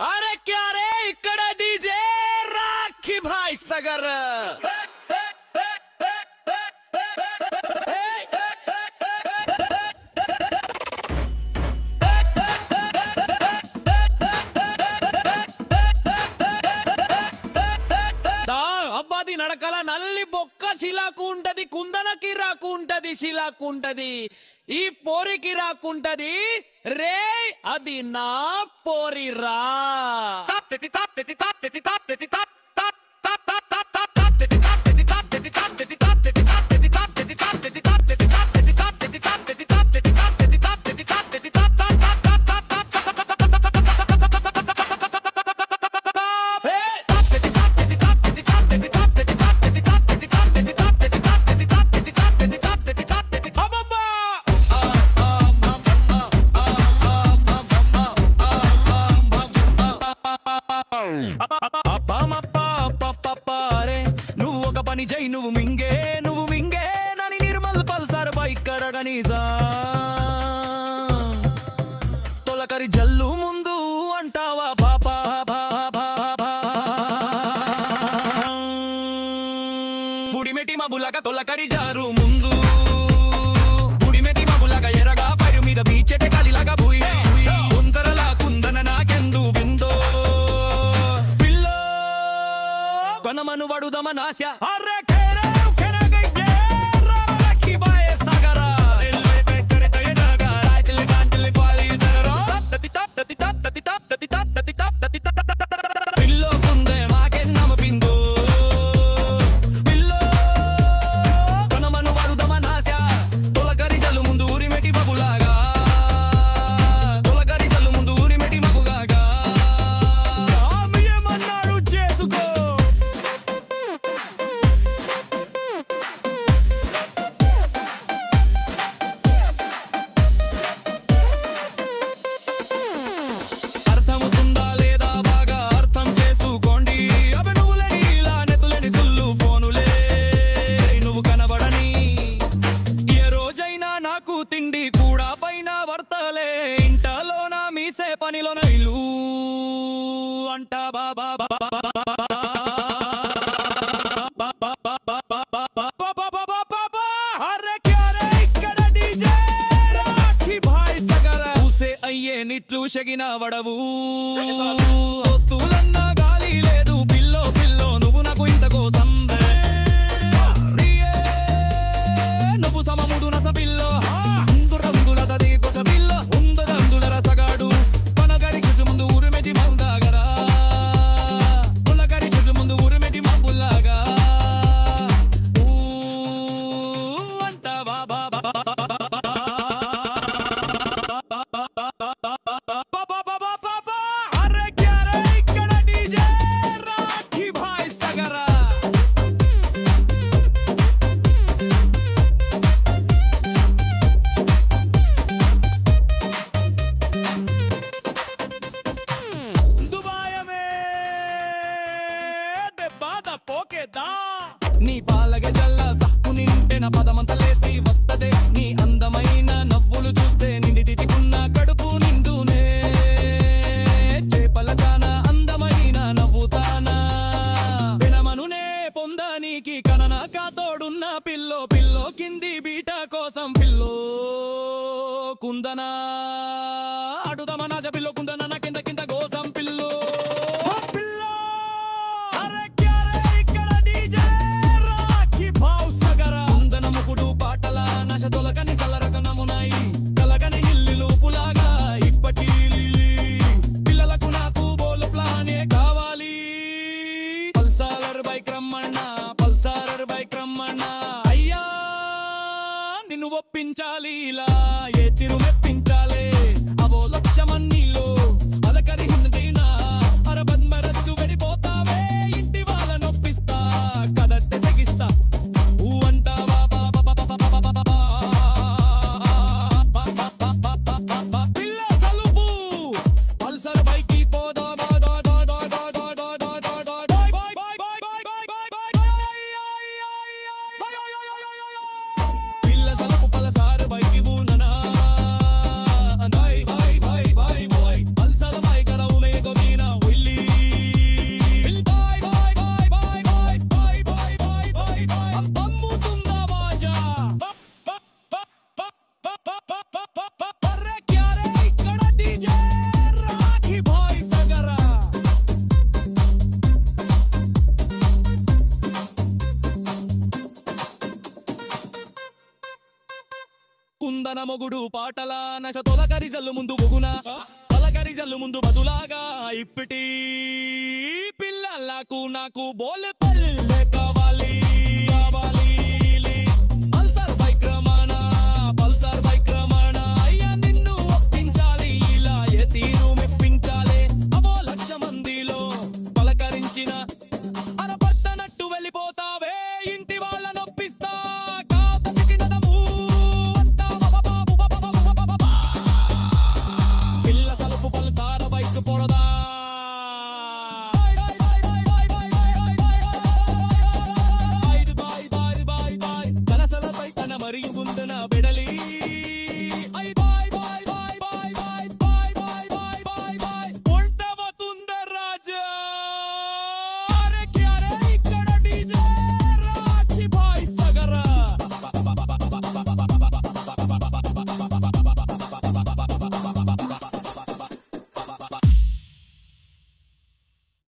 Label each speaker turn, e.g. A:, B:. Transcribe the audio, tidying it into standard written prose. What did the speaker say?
A: अरे क्या रे इकड़ा डीजे राखी भाई सगर అబ్బాది నడకల నల్లి బొక్క శిలాకు ఉంటది కుందనకి రాకుంటది శిలాకు ఉంటది ఈ పోరికి రాకుంటది రే అది నా పోరిరా జై నువ్వు మింగే నని నిర్మల్ పల్సర్ బైక్ కరగనీసా తొలకరి జల్లు ముందు అంటావా పాపా బుడిమెటి మబులక తొలకరి జారు ముందు బుడిమెటి మబులక ఎరగా పైరు మీద బీచెట కలిలాగా భూయి ఉందరలా కుందన నాకెందు బిందో పిల్లో కొనమను వడుదమ నాస్య అరే తిండి కూడా పైన వర్తలే ఇంటలోన మీసే పనిలోన ఇల్లు అంట బాబా అయ్యే నిట్లు షగిన వడవు వస్తువులన్నా గాలి లేదు పిల్లో పిల్లో నువ్వు నాకు ఇంత కోసం నువ్వు సమముడు నస పిల్లో నీ పాలగ జల్ల సక్కు నింటెన పదమంత లేసి వస్తదే నీ అందమైన నవ్వులు చూస్తే నిండి తితికున్న కడుపు నిండునే చేపల జాన అందమైన నవ్వుతానా వినమనునే పొందనీకి కనన కాతోడున్న పిల్లో పిల్లో కింది బీట కోసం పిల్లో కుందనా అడుదమ నాజ పిల్లో కుందన నా కింద కింద కోసం పిల్లో తొలగని సలరకనమునాయి కలగని ఇల్లు పులాగా ఇప్పటి పిల్లలకు నాకు బోలు ప్లానే కావాలి పల్సారర్ బైక్ రమ్మన్నా అయ్యా నిన్ను ఒప్పించాలి ఇలా ఏ తిరు మెప్పించాలి తన మొగుడు పాటల నశ తొలకరి జల్లు ముందు బొగున పలకరి జల్లు ముందు బదులాగా ఇప్పటి పిల్లలకు నాకు బోలే పల్లె కావాలి కావాలి పల్సర్ బైక్ రమానా పల్సర్ బైక్ రమానా అయ్యా నిన్ను ఒప్పించాలి ఇలా ఏ తీరు మెప్పించాలి అవో లక్ష మందిలో పలకరించిన అరపట్టనట్టు వెళ్ళిపోతావే ఇంటి వాళ్ళ నొప్పిస్తా పిల్ల సలుపు పల్సార బైక్ పొడదా కనసలపై తన మరియు ముందున బెడలి